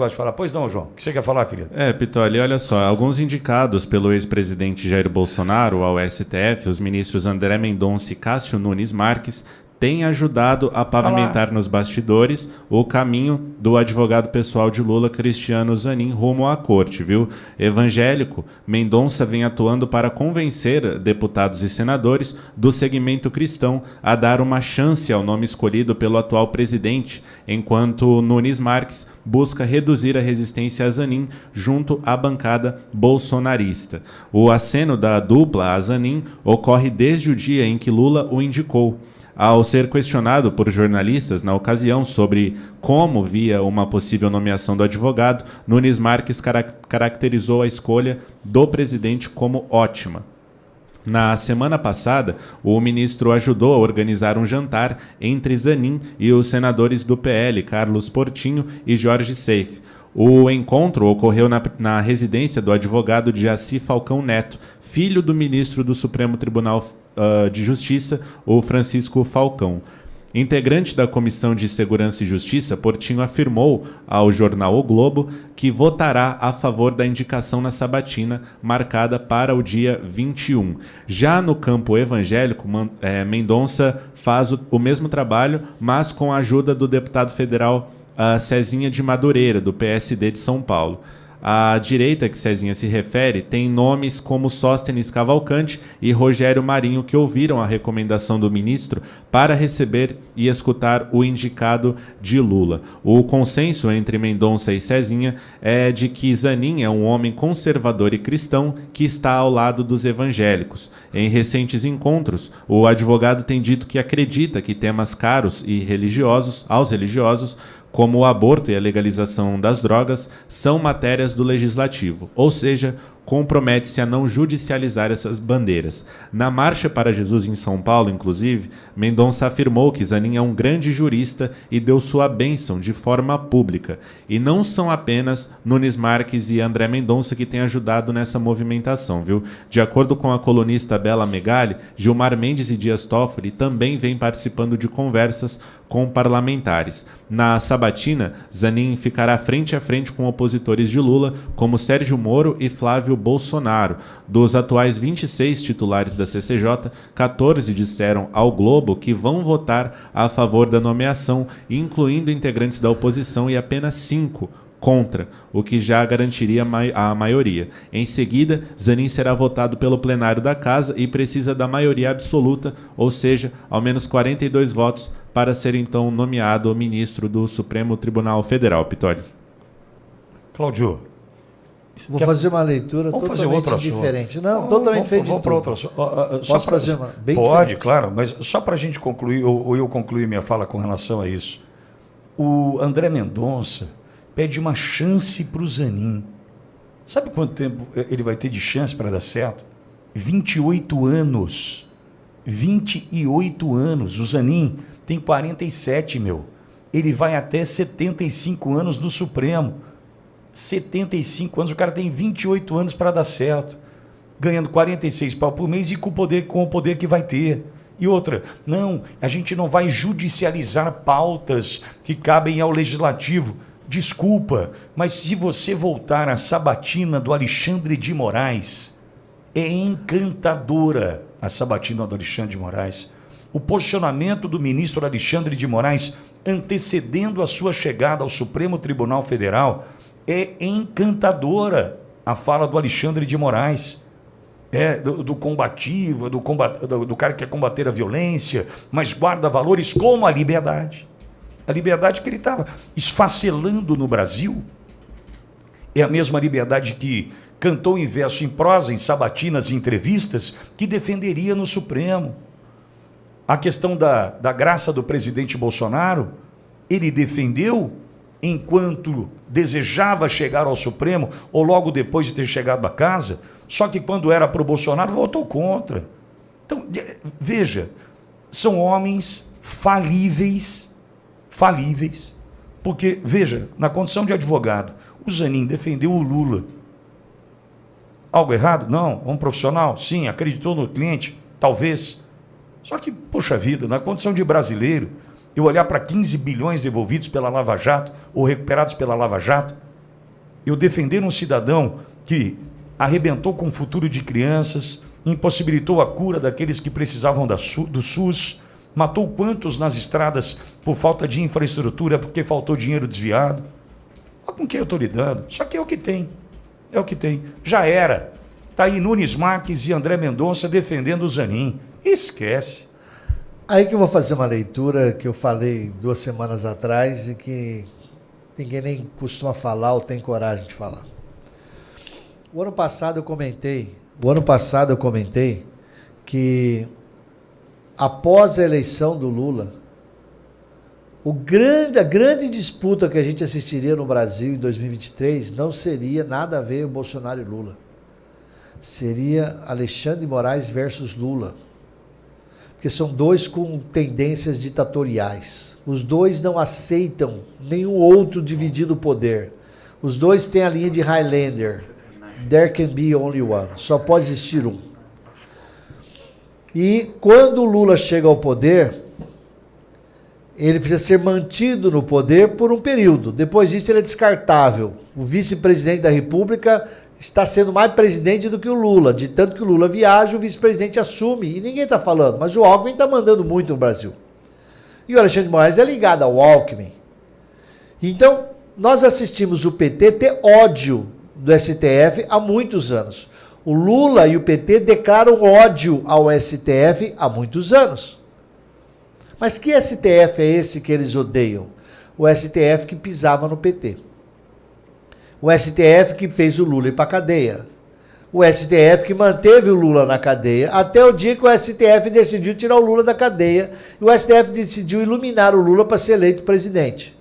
Pode falar. Pois não, João. O que você quer falar, querido? Pitoli, olha só. Alguns indicados pelo ex-presidente Jair Bolsonaro ao STF, os ministros André Mendonça e Cássio Nunes Marques, têm ajudado a pavimentar nos bastidores o caminho do advogado pessoal de Lula, Cristiano Zanin, rumo à corte, viu? Evangélico, Mendonça vem atuando para convencer deputados e senadores do segmento cristão a dar uma chance ao nome escolhido pelo atual presidente, enquanto Nunes Marques busca reduzir a resistência a Zanin junto à bancada bolsonarista. O aceno da dupla a Zanin ocorre desde o dia em que Lula o indicou. Ao ser questionado por jornalistas na ocasião sobre como via uma possível nomeação do advogado, Nunes Marques caracterizou a escolha do presidente como ótima. Na semana passada, o ministro ajudou a organizar um jantar entre Zanin e os senadores do PL, Carlos Portinho e Jorge Seife. O encontro ocorreu na residência do advogado Jaci Falcão Neto, filho do ministro do Supremo Tribunal de Justiça, o Francisco Falcão. Integrante da Comissão de Segurança e Justiça, Portinho afirmou ao jornal O Globo que votará a favor da indicação na sabatina marcada para o dia 21. Já no campo evangélico, Mendonça faz o mesmo trabalho, mas com a ajuda do deputado federal Cezinha de Madureira, do PSD de São Paulo. A direita que Cezinha se refere tem nomes como Sóstenes Cavalcante e Rogério Marinho, que ouviram a recomendação do ministro para receber e escutar o indicado de Lula. O consenso entre Mendonça e Cezinha é de que Zanin é um homem conservador e cristão que está ao lado dos evangélicos. Em recentes encontros, o advogado tem dito que acredita que temas caros e aos religiosos, como o aborto e a legalização das drogas, são matérias do Legislativo, ou seja, compromete-se a não judicializar essas bandeiras. Na Marcha para Jesus em São Paulo, inclusive, Mendonça afirmou que Zanin é um grande jurista e deu sua bênção de forma pública. E não são apenas Nunes Marques e André Mendonça que têm ajudado nessa movimentação, viu? De acordo com a colunista Bela Megali, Gilmar Mendes e Dias Toffoli também vêm participando de conversas com parlamentares. Na sabatina, Zanin ficará frente a frente com opositores de Lula, como Sérgio Moro e Flávio Bolsonaro. Dos atuais 26 titulares da CCJ, 14 disseram ao Globo que vão votar a favor da nomeação, incluindo integrantes da oposição, e apenas 5 contra, o que já garantiria a maioria. Em seguida, Zanin será votado pelo plenário da Casa e precisa da maioria absoluta, ou seja, ao menos 42 votos, para ser então nomeado ministro do Supremo Tribunal Federal. Pitoli. Cláudio. Vou fazer uma leitura totalmente diferente. Não, totalmente diferente. Vamos para outra. Posso fazer uma bem Pode, diferente? claro, mas só para a gente concluir, ou eu concluir minha fala com relação a isso. O André Mendonça pede uma chance para o Zanin. Sabe quanto tempo ele vai ter de chance para dar certo? 28 anos. 28 anos. O Zanin tem 47, meu. Ele vai até 75 anos no Supremo. 75 anos. O cara tem 28 anos para dar certo. Ganhando 46 pau por mês e com o poder que vai ter. E outra, não, a gente não vai judicializar pautas que cabem ao Legislativo. Desculpa, mas se você voltar à sabatina do Alexandre de Moraes, é encantadora a sabatina do Alexandre de Moraes. O posicionamento do ministro Alexandre de Moraes, antecedendo a sua chegada ao Supremo Tribunal Federal, é encantadora a fala do Alexandre de Moraes. Do combativo, do cara que quer combater a violência, mas guarda valores como a liberdade. A liberdade que ele estava esfacelando no Brasil é a mesma liberdade que cantou em verso, em prosa, em sabatinas e entrevistas, que defenderia no Supremo. A questão da graça do presidente Bolsonaro, ele defendeu enquanto desejava chegar ao Supremo, ou logo depois de ter chegado a casa, só que quando era para o Bolsonaro, votou contra. Então, veja, são homens falíveis, porque, veja, na condição de advogado, o Zanin defendeu o Lula. Algo errado? Não. Um profissional? Sim. Acreditou no cliente? Talvez. Só que, poxa vida, na condição de brasileiro, eu olhar para 15 bilhões devolvidos pela Lava Jato, ou recuperados pela Lava Jato, eu defender um cidadão que arrebentou com o futuro de crianças, impossibilitou a cura daqueles que precisavam do SUS, matou quantos nas estradas por falta de infraestrutura, porque faltou dinheiro desviado. Olha com quem eu estou lidando. Isso aqui é o que tem. É o que tem. Já era. Está aí Nunes Marques e André Mendonça defendendo o Zanin. Esquece. Aí que eu vou fazer uma leitura que eu falei 2 semanas atrás e que ninguém nem costuma falar ou tem coragem de falar. O ano passado eu comentei que após a eleição do Lula, a grande disputa que a gente assistiria no Brasil em 2023 não seria nada a ver o Bolsonaro e Lula. Seria Alexandre de Moraes versus Lula. Porque são dois com tendências ditatoriais. Os dois não aceitam nenhum outro dividir o poder. Os dois têm a linha de Highlander. There can be only one. Só pode existir um. E quando o Lula chega ao poder, ele precisa ser mantido no poder por um período. Depois disso ele é descartável. O vice-presidente da República está sendo mais presidente do que o Lula. De tanto que o Lula viaja, o vice-presidente assume. E ninguém está falando, mas o Alckmin está mandando muito no Brasil. E o Alexandre de Moraes é ligado ao Alckmin. Então, nós assistimos o PT ter ódio do STF há muitos anos. O Lula e o PT declaram ódio ao STF há muitos anos. Mas que STF é esse que eles odeiam? O STF que pisava no PT. O STF que fez o Lula ir para a cadeia. O STF que manteve o Lula na cadeia até o dia que o STF decidiu tirar o Lula da cadeia e o STF decidiu iluminar o Lula para ser eleito presidente.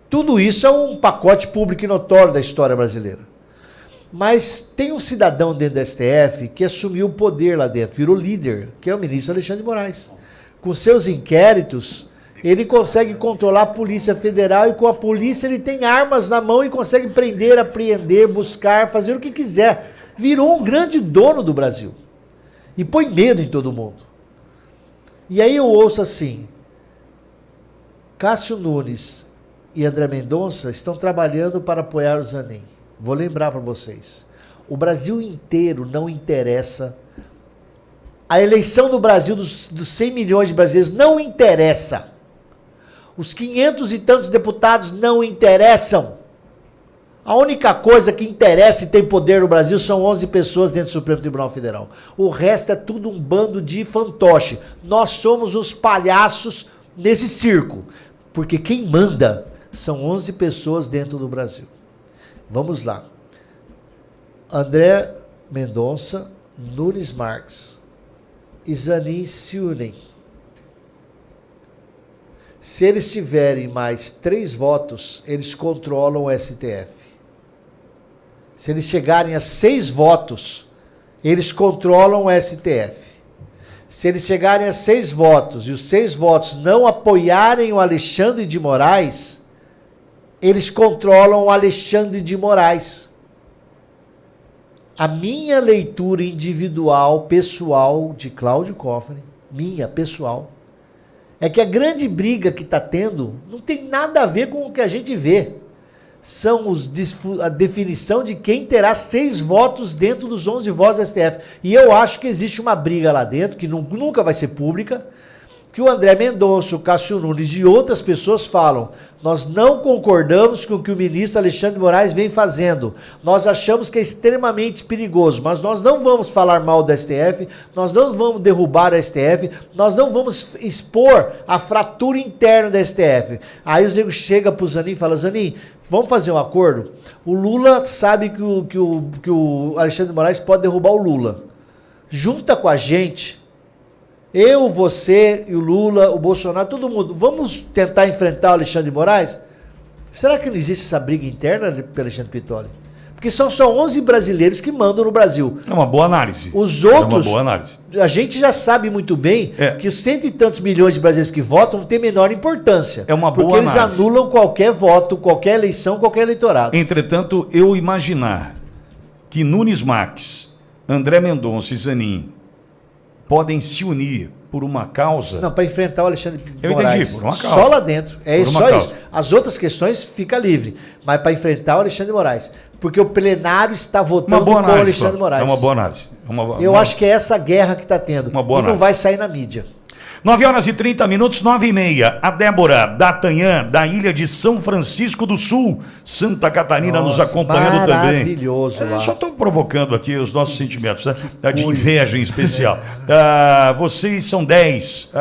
Tudo isso é um pacote público e notório da história brasileira. Mas tem um cidadão dentro do STF que assumiu o poder lá dentro, virou líder, que é o ministro Alexandre de Moraes. Com seus inquéritos, ele consegue controlar a Polícia Federal e com a polícia ele tem armas na mão e consegue prender, apreender, buscar, fazer o que quiser. Virou um grande dono do Brasil. E põe medo em todo mundo. E aí eu ouço assim, Cássio Nunes e André Mendonça estão trabalhando para apoiar o Zanin. Vou lembrar para vocês. O Brasil inteiro não interessa. A eleição do Brasil dos 100 milhões de brasileiros não interessa. Os 500 e tantos deputados não interessam. A única coisa que interessa e tem poder no Brasil são 11 pessoas dentro do Supremo Tribunal Federal. O resto é tudo um bando de fantoche. Nós somos os palhaços nesse circo. Porque quem manda são 11 pessoas dentro do Brasil. Vamos lá. André Mendonça, Nunes Marques e Zanin se unem. Se eles tiverem mais 3 votos, eles controlam o STF. Se eles chegarem a 6 votos, eles controlam o STF. Se eles chegarem a 6 votos e os 6 votos não apoiarem o Alexandre de Moraes, eles controlam o Alexandre de Moraes. A minha leitura individual, pessoal, de Cláudio Cofre, minha, pessoal, é que a grande briga que está tendo não tem nada a ver com o que a gente vê. São a definição de quem terá 6 votos dentro dos 11 votos do STF. E eu acho que existe uma briga lá dentro, que nunca vai ser pública, que o André Mendonça, o Cássio Nunes e outras pessoas falam, nós não concordamos com o que o ministro Alexandre de Moraes vem fazendo, nós achamos que é extremamente perigoso, mas nós não vamos falar mal do STF, nós não vamos derrubar o STF, nós não vamos expor a fratura interna do STF. Aí os negros chegam para o Zanin e falam, Zanin, vamos fazer um acordo? O Lula sabe que o Alexandre de Moraes pode derrubar o Lula. Junta com a gente... Eu, você e o Lula, o Bolsonaro, todo mundo, vamos tentar enfrentar o Alexandre de Moraes? Será que não existe essa briga interna, Alexandre Pitoli? Porque são só 11 brasileiros que mandam no Brasil. É uma boa análise. Os outros, é uma boa análise. A gente já sabe muito bem que os 100 e tantos milhões de brasileiros que votam não tem menor importância. É uma boa análise. Porque eles análise. anulam qualquer voto, qualquer eleição, qualquer eleitorado. Entretanto, eu imaginar que Nunes Marques, André Mendonça e Zanin podem se unir por uma causa. Não, para enfrentar o Alexandre Eu Moraes. entendi, por uma causa. Só lá dentro. É Por uma só causa. isso. As outras questões fica livre. Mas para enfrentar o Alexandre Moraes. Porque o plenário está Uma votando boa com o análise. Alexandre Cláudio. Moraes. É uma boa análise. Eu acho que é essa guerra que está tendo. Uma boa e não análise. vai sair na mídia. 9h30, 9h30. A Débora D'Artagnan, da ilha de São Francisco do Sul, Santa Catarina, nos Nossa, acompanhando também. maravilhoso lá. Só estou provocando aqui os nossos sentimentos, né? De Pois. inveja em especial. Vocês são 10.